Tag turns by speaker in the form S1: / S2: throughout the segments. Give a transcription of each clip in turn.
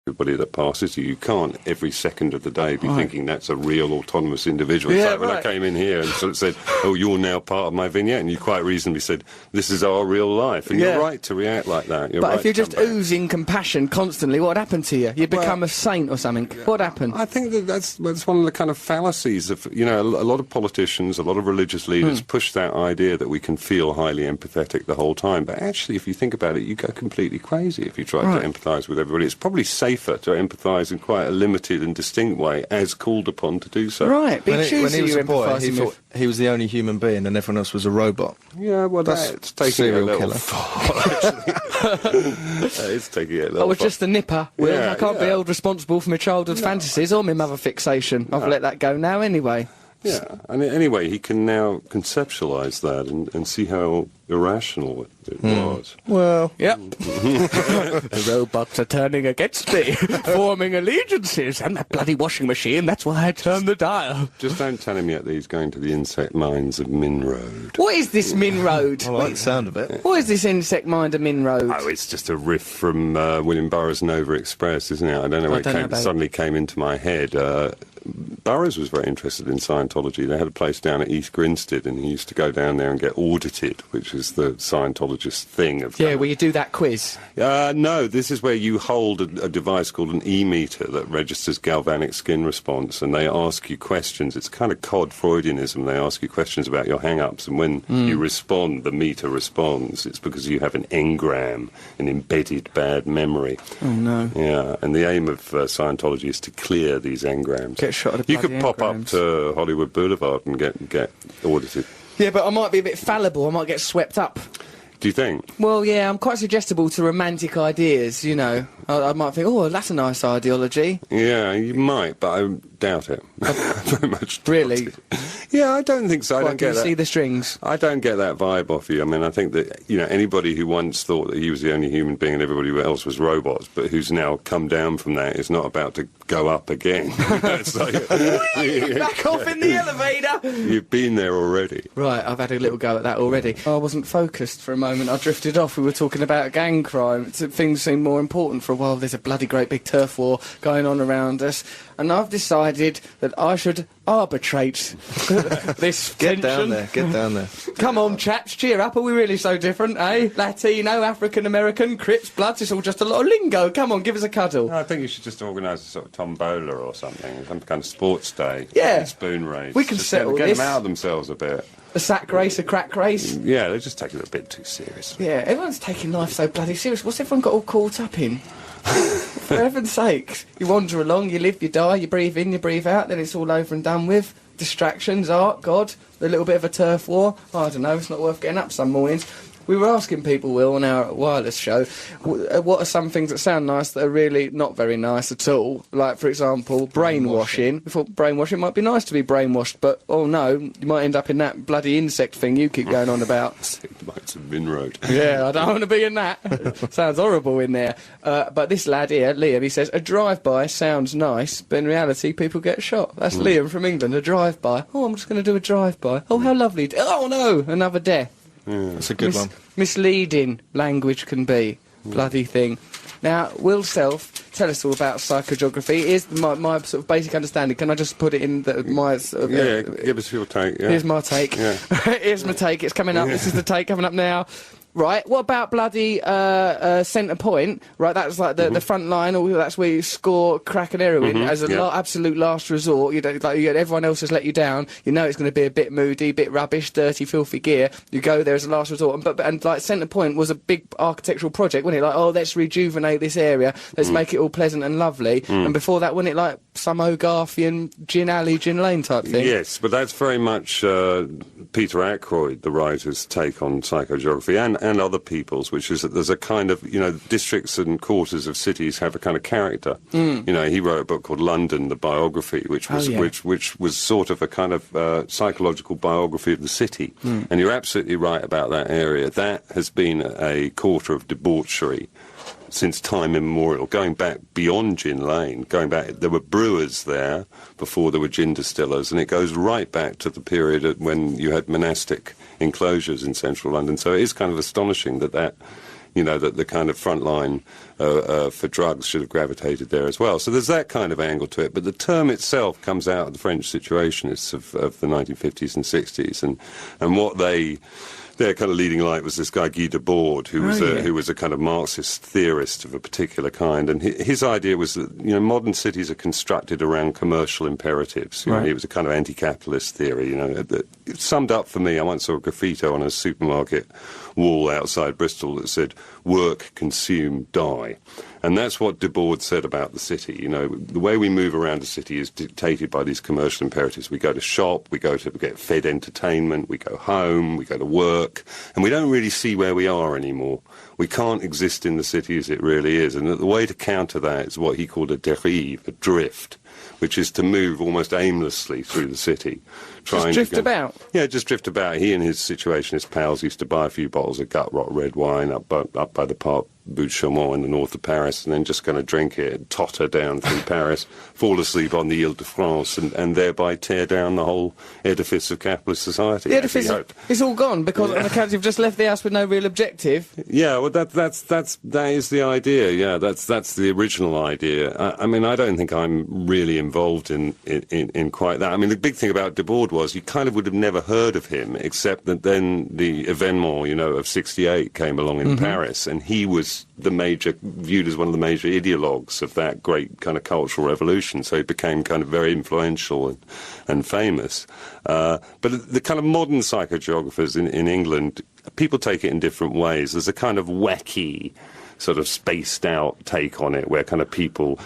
S1: everybody that passes you. You can't every second of the day be thinking that's a real autonomous individual. It's like when I came in here and sort of said, oh, you're now part of my vignette, and you quite reasonably said, this is our real life. And you're right to react like that.
S2: But if you're just oozing compassion constantly, what happened to you? You'd become a saint or something. What happened?
S1: I think that's one of the kind of fallacies of, a lot of politicians, a lot of religious leaders push that idea that we can feel highly empathetic the whole time. But actually, if you think about it, you go completely crazy if you try to empathise with everybody. It's probably safer to empathise in quite a limited and distinct way as called upon to do so.
S2: Right,
S3: when he was a boy, he thought he was the only human being and everyone else was a robot.
S1: Yeah, well, that's taking it a little far, actually. It's taking it a little
S2: I was
S1: far.
S2: just a nipper, Will. I can't be held responsible for my childhood fantasies or my mother fixation. I've let that go now anyway.
S1: Yeah, and anyway, he can now conceptualise that and see how irrational it was.
S3: Well,
S2: yep. The robots are turning against me, forming allegiances, and that bloody washing machine, that's why I turned the dial.
S1: Just don't tell him yet that he's going to the insect mines of Min Road.
S2: What is this Min Road?
S3: I like the sound of it.
S2: What is this insect mine of Min Road?
S1: Oh, it's just a riff from William Burroughs' Nova Express, isn't it? I don't know where it suddenly came into my head. Burroughs was very interested in Scientology. They had a place down at East Grinstead, and he used to go down there and get audited, which is the Scientologist thing.
S2: Where you do that quiz.
S1: No, this is where you hold a device called an e-meter that registers galvanic skin response, and they ask you questions. It's kind of cod Freudianism. They ask you questions about your hang-ups, and when you respond, the meter responds. It's because you have an engram, an embedded bad memory.
S2: Oh, no.
S1: Yeah, and the aim of Scientology is to clear these engrams.
S2: Shot at
S1: you could pop up to Hollywood Boulevard and get audited.
S2: Yeah, but I might be a bit fallible. I might get swept up.
S1: Do you think?
S2: Well, yeah, I'm quite suggestible to romantic ideas, I might think, oh, that's a nice ideology.
S1: Yeah, you might, but I doubt it. Very much.
S2: Really?
S1: Yeah, I don't think so. I don't get that.
S2: See the strings?
S1: I don't get that vibe off you. I mean, I think that, anybody who once thought that he was the only human being and everybody else was robots, but who's now come down from that is not about to go up again. It's like,
S2: back off in the elevator!
S1: You've been there already.
S2: Right, I've had a little go at that already. I wasn't focused for a moment. I drifted off. We were talking about gang crime. Things seemed more important for a while. There's a bloody great big turf war going on around us, and I've decided that I should arbitrate this
S3: Get
S2: tension.
S3: Get down there.
S2: Come on, chaps, cheer up. Are we really so different, eh? Latino, African-American, Crips, Bloods, it's all just a lot of lingo. Come on, give us a cuddle.
S1: No, I think you should just organise a sort of tombola or something, some kind of sports day.
S2: Yeah.
S1: Spoon race.
S2: We can
S1: just
S2: settle
S1: get
S2: this.
S1: them out of themselves a bit.
S2: A sack race, a crack race.
S1: Yeah, they just take it a bit too seriously.
S2: Yeah, everyone's taking life so bloody serious. What's everyone got all caught up in? For heaven's sakes. You wander along, you live, you die, you breathe in, you breathe out, then it's all over and done with. Distractions, art, God, a little bit of a turf war. I don't know, it's not worth getting up some mornings. We were asking people, Will, on our wireless show, what are some things that sound nice that are really not very nice at all? Like, for example, brainwashing. We thought brainwashing might be nice to be brainwashed, but, oh no, you might end up in that bloody insect thing you keep going on about.
S1: It's a Min Road.
S2: Yeah, I don't want to be in that. Sounds horrible in there. But this lad here, Liam, he says, a drive-by sounds nice, but in reality, people get shot. That's Liam from England, a drive-by. Oh, I'm just going to do a drive-by. Oh, how lovely. Oh, no, another death.
S1: Yeah.
S3: That's a good one.
S2: Misleading language can be. Bloody thing. Now, Will Self, tell us all about psychogeography. Here's my sort of basic understanding. Can I just put it in my... Sort of,
S1: give us your take. Yeah.
S2: Here's my take.
S1: Yeah.
S2: Here's my take. It's coming up. This is the take coming up now. Right, what about bloody centre point? Right, that's like the front line, or that's where you score crack and heroin as an absolute last resort. You don't, everyone else has let you down. You know it's going to be a bit moody, bit rubbish, dirty, filthy gear. You go there as a last resort, and like centre point was a big architectural project, wasn't it? Like, oh, let's rejuvenate this area, let's make it all pleasant and lovely. And before that, wasn't it like some Hogarthian Gin Alley, Gin Lane type thing?
S1: Yes, but that's very much Peter Ackroyd, the writer's take on psychogeography, and other people's, which is that there's a kind of, districts and quarters of cities have a kind of character. He wrote a book called London, the biography, which was which was sort of a kind of psychological biography of the city. And you're absolutely right about that area. That has been a quarter of debauchery since time immemorial, going back beyond Gin Lane, there were brewers there before there were gin distillers, and it goes right back to the period when you had monastic enclosures in central London. So it is kind of astonishing that that the kind of front line for drugs should have gravitated there as well. So there's that kind of angle to it. But the term itself comes out of the French Situationists of the 1950s and 60s, and what their kind of leading light was this guy Guy Debord, who was a kind of Marxist theorist of a particular kind, and his idea was that modern cities are constructed around commercial imperatives. It was a kind of anti-capitalist theory. That it summed up for me. I once saw a graffito on a supermarket wall outside Bristol that said, "Work, consume, die." And that's what Debord said about the city. The way we move around a city is dictated by these commercial imperatives. We go to shop, we go to get fed entertainment, we go home, we go to work, and we don't really see where we are anymore. We can't exist in the city as it really is. And the way to counter that is what he called a dérive, a drift, which is to move almost aimlessly through the city.
S2: Just drift about?
S1: Yeah, just drift about. He and his Situationist pals used to buy a few bottles of gut-rot red wine up by the park Bout de Chaumont in the north of Paris, and then just going to drink it and totter down through Paris, fall asleep on the Ile-de-France, and thereby tear down the whole edifice of capitalist society.
S2: The edifice is all gone because on account you've just left the house with no real objective.
S1: Yeah, well, that is the idea. Yeah, that's the original idea. I mean, I don't think I'm really involved in quite that. I mean, the big thing about Debord was you kind of would have never heard of him, except that then the événement, of '68 came along in Paris, and he was viewed as one of the major ideologues of that great kind of cultural revolution. So he became kind of very influential and famous. But the kind of modern psychogeographers in England, people take it in different ways. There's a kind of wacky, sort of spaced out take on it, where kind of people,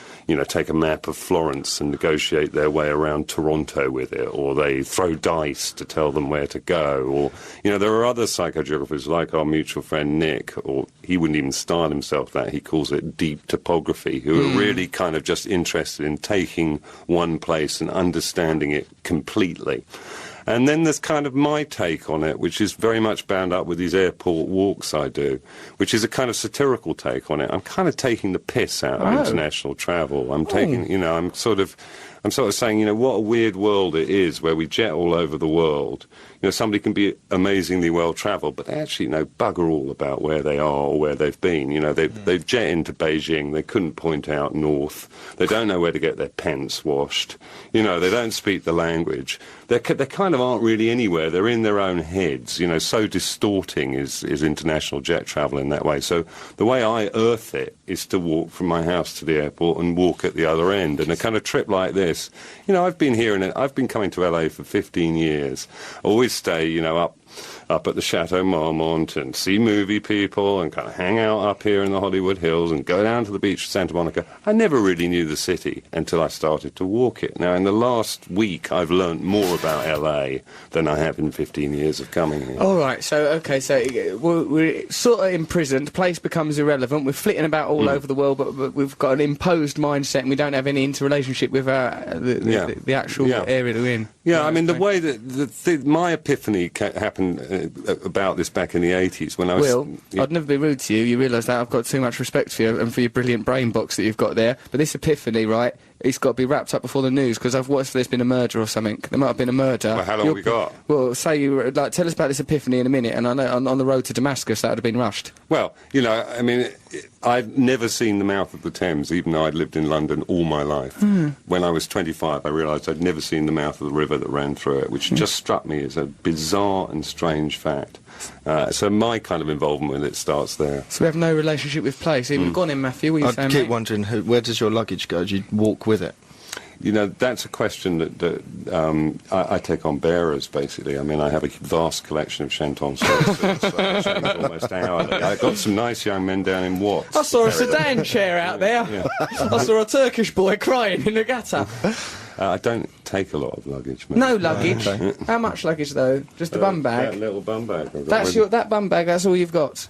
S1: take a map of Florence and negotiate their way around Toronto with it, or they throw dice to tell them where to go, or, there are other psychogeographers like our mutual friend Nick, or he wouldn't even style himself that, he calls it deep topography, who are really kind of just interested in taking one place and understanding it completely. And then there's kind of my take on it, which is very much bound up with these airport walks I do, which is a kind of satirical take on it. I'm kind of taking the piss out of international travel. I'm taking, I'm sort of saying, what a weird world it is where we jet all over the world. Somebody can be amazingly well-travelled, but they actually know bugger all about where they are or where they've been. They've jet into Beijing, they couldn't point out north, they don't know where to get their pants washed, they don't speak the language. They kind of aren't really anywhere, they're in their own heads. So distorting is international jet travel in that way. So the way I earth it is to walk from my house to the airport and walk at the other end. And a kind of trip like this, I've been here and I've been coming to LA for 15 years. I always stay, up at the Chateau Marmont and see movie people and kind of hang out up here in the Hollywood Hills and go down to the beach of Santa Monica. I never really knew the city until I started to walk it. Now, in the last week, I've learnt more about LA than I have in 15 years of coming here.
S2: All right, so we're sort of imprisoned, the place becomes irrelevant, we're flitting about all over the world, but we've got an imposed mindset and we don't have any interrelationship with the actual area that we're in.
S1: Yeah, I mean, the way that my epiphany happened about this back in the 80s when I was...
S2: Will, I'd never be rude to you. You realise that I've got too much respect for you and for your brilliant brain box that you've got there. But this epiphany, right, it's got to be wrapped up before the news, because what if there's been a murder or something? There might have been a murder.
S1: Well, how long have we got?
S2: Well, tell us about this epiphany in a minute, and I know on the road to Damascus that would have been rushed.
S1: Well, I mean, I'd never seen the mouth of the Thames, even though I'd lived in London all my life. When I was 25, I realised I'd never seen the mouth of the river that ran through it, which just struck me as a bizarre and strange fact. So my kind of involvement with it starts there. So
S2: we have no relationship with place. We've gone in, Matthew. What are you saying,
S3: I keep
S2: mate?
S3: wondering, where does your luggage go? Do you walk with it?
S1: That's a question that I take on bearers, basically. I mean, I have a vast collection of Chanton services, almost hourly. I've got some nice young men down in Watts.
S2: I saw a sedan chair out there. I saw a Turkish boy crying in the gutter.
S1: I don't take a lot of luggage, mate.
S2: No luggage? How much luggage, though? Just a bum bag?
S1: That little bum bag.
S2: That bum bag, that's all you've got?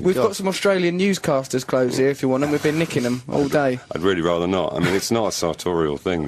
S2: We've got some Australian newscasters' clothes here, if you want them. We've been nicking them all day.
S1: I'd really rather not. I mean, it's not a sartorial thing.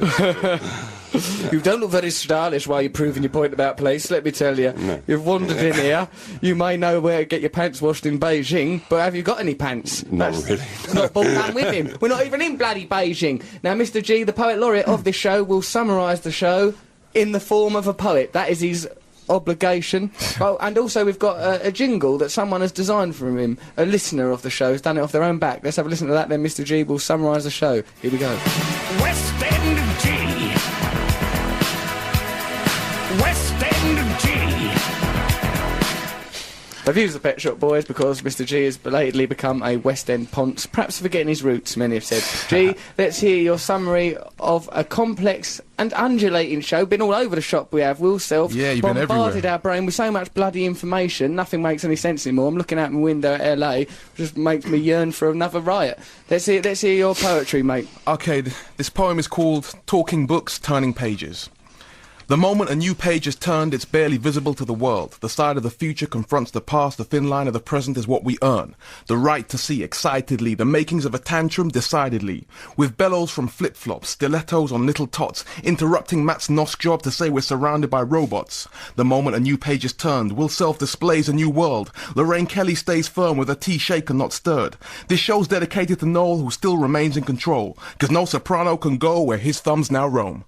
S2: You don't look very stylish while you're proving your point about place, let me tell you.
S1: No.
S2: You've wandered in here. You may know where to get your pants washed in Beijing, but have you got any pants?
S1: Not really.
S2: Not brought down with him. We're not even in bloody Beijing. Now, Mr. G, the poet laureate of this show, will summarise the show in the form of a poet. That is his obligation. Oh, and also we've got a jingle that someone has designed for him. A listener of the show has done it off their own back. Let's have a listen to that, then Mr. G will summarise the show. Here we go.
S4: West End of G. West End of G.
S2: They've used the Pet Shop Boys because Mr. G has belatedly become a West End ponce, perhaps forgetting his roots, many have said. G, let's hear your summary of a complex and undulating show. Been all over the shop we have, Will Self.
S5: Yeah, you've been
S2: bombarded
S5: everywhere.
S2: our brain with so much bloody information, nothing makes any sense anymore. I'm looking out my window at LA, just makes me yearn for another riot. Let's hear your poetry, mate.
S5: Okay, this poem is called Talking Books, Turning Pages. The moment a new page is turned, it's barely visible to the world. The side of the future confronts the past, the thin line of the present is what we earn. The right to see excitedly, the makings of a tantrum decidedly. With bellows from flip-flops, stilettos on little tots, interrupting Matt's nosk job to say we're surrounded by robots. The moment a new page is turned, Will Self displays a new world. Lorraine Kelly stays firm with her tea shaken, not stirred. This show's dedicated to Noel, who still remains in control, 'cause no soprano can go where his thumbs now roam.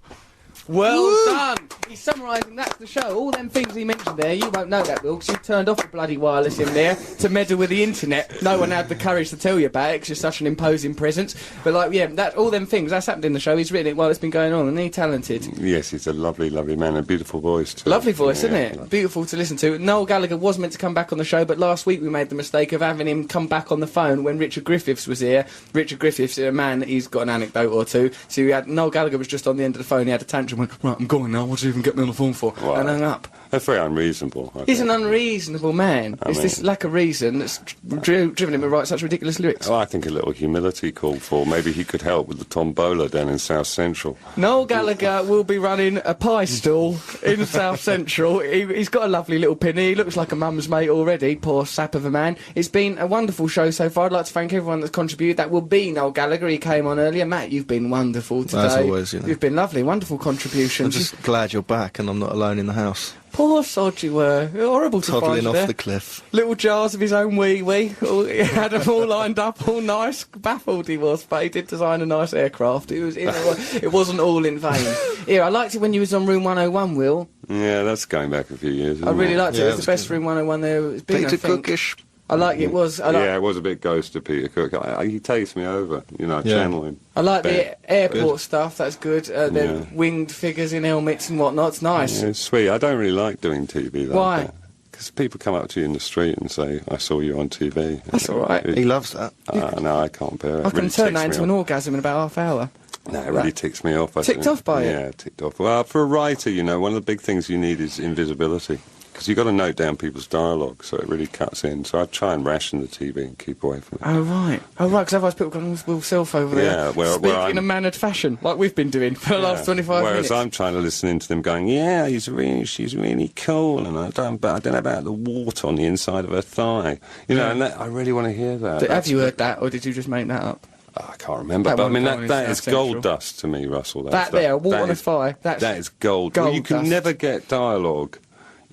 S2: Well done! He's summarising, that's the show. All them things he mentioned there, you won't know that, Will, because you turned off the bloody wireless in there to meddle with the internet. No one had the courage to tell you about it, because you're such an imposing presence. But, like, yeah, that, all them things, that's happened in the show. He's written it while it's been going on, and he's talented.
S1: Yes, he's a lovely, lovely man, a beautiful voice too.
S2: Lovely voice, isn't it?
S1: Lovely.
S2: Beautiful to listen to. Noel Gallagher was meant to come back on the show, but last week we made the mistake of having him come back on the phone when Richard Griffiths was here. Richard Griffiths, a man, he's got an anecdote or two. So we had Noel Gallagher was just on the end of the phone, he had a tantrum, went, right, I'm going now, what did you even get me on the phone for?
S1: Wow.
S2: And hung up.
S1: That's very unreasonable. I
S2: He's an
S1: think.
S2: unreasonable man. It's this lack of reason that's driven him to write such ridiculous lyrics.
S1: Oh, I think a little humility called for. Maybe he could help with the tombola down in South Central.
S2: Noel Gallagher will be running a pie stall in South Central. He's got a lovely little pinny. He looks like a mum's mate already, poor sap of a man. It's been a wonderful show so far. I'd like to thank everyone that's contributed. That will be Noel Gallagher. He came on earlier. Matt, you've been wonderful today.
S3: As always, you know.
S2: You've been lovely. Wonderful
S3: I'm
S2: contributions.
S3: just glad you're back and I'm not alone in the house.
S2: Poor sod you were. Horrible to find
S3: Toddling
S2: you
S3: off
S2: there.
S3: the cliff.
S2: Little jars of his own wee-wee. He had them all lined up, all nice. Baffled he was, but he did design a nice aircraft. It wasn't all in vain. Here, I liked it when you was on Room 101, Will.
S1: Yeah, that's going back a few years. Isn't
S2: I really
S1: it?
S2: liked it.
S3: Yeah,
S2: It was the best Room 101 there has been, I
S3: Peter
S2: think.
S3: Cookish.
S2: I like it. Was I like,
S1: Yeah, it was a bit ghost of Peter Cook. He takes me over, you know, I
S3: Yeah.
S1: channel him.
S2: I like
S1: Bet.
S2: the airport stuff. That's good. The
S1: Yeah.
S2: winged figures in helmets and whatnot. It's nice.
S1: Yeah, it's sweet. I don't really like doing TV like
S2: Why?
S1: that. Because people come up to you in the street and say, I saw you on TV.
S2: That's all right.
S3: He loves that.
S1: No, I can't bear it.
S2: I
S1: It
S2: can
S1: really
S2: turn
S1: ticks
S2: that
S1: me
S2: into an
S1: off.
S2: orgasm in about half hour.
S1: No, it really ticks me off. I
S2: Ticked
S1: think.
S2: off by it?
S1: Yeah, ticked off. Well, for a writer, you know, one of the big things you need is invisibility. Because you've got to note down people's dialogue, so it really cuts in. So I try and ration the TV and keep away from it.
S2: Oh right, because otherwise people can Will Self over there.
S1: Yeah, where
S2: speak in
S1: I'm-
S2: a mannered fashion, like we've been doing for the last 25
S1: Whereas
S2: minutes.
S1: I'm trying to listen into them going, yeah, she's really cool, and I don't know about the wart on the inside of her thigh. You know, and that, I really want to hear that.
S2: Have you heard that, or did you just make that up?
S1: Oh, I can't remember,
S2: That
S1: but I
S2: one
S1: mean,
S2: going in
S1: that
S2: South
S1: is
S2: Central.
S1: gold dust to me, Russell.
S2: That there, a wart on a
S1: is-
S2: thigh. That
S1: is gold.
S2: gold
S1: Well, you can
S2: dust.
S1: never get dialogue.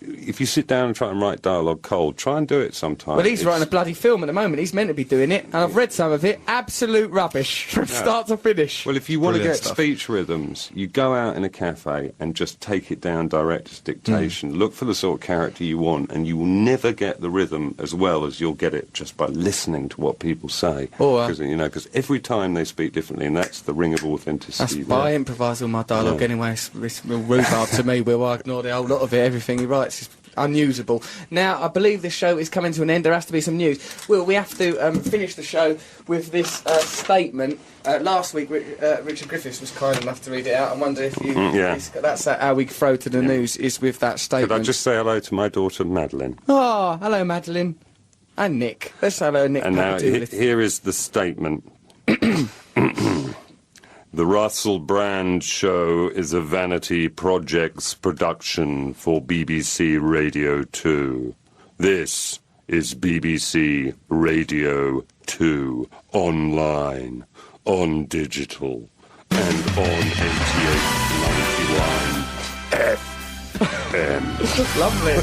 S1: If you sit down and try and write dialogue cold, try and do it sometime.
S2: Well, he's
S1: It's-
S2: writing a bloody film at the moment. He's meant to be doing it, and I've read some of it. Absolute rubbish from start to finish.
S1: Well, if you want to
S3: Brilliant
S1: get
S3: stuff.
S1: speech rhythms, you go out in a cafe and just take it down direct as dictation. Look for the sort of character you want, and you will never get the rhythm as well as you'll get it just by listening to what people say.
S2: Or,
S1: Because every time they speak differently, and that's the ring of
S2: That's
S1: authenticity.
S2: why I improvise all my dialogue
S1: Yeah.
S2: anyway. It's real rhubarb to me. Will I ignore the whole lot of it? Everything he writes is unusable. Now, I believe this show is coming to an end. There has to be some news. Will, we have to finish the show with this statement. Last week, Richard Griffiths was kind enough to read it out. I wonder if you...
S1: Yeah.
S2: That's how we throw to the news, is with that statement.
S1: Could I just say hello to my daughter, Madeline?
S2: Oh, hello, Madeline. And Nick. Let's say hello, Nick.
S1: And now,
S2: Papadoulis.
S1: here is the statement. The Russell Brand Show is a Vanity Projects production for BBC Radio 2. This is BBC Radio 2 online, on digital, and on 88.91 FM.
S2: Lovely.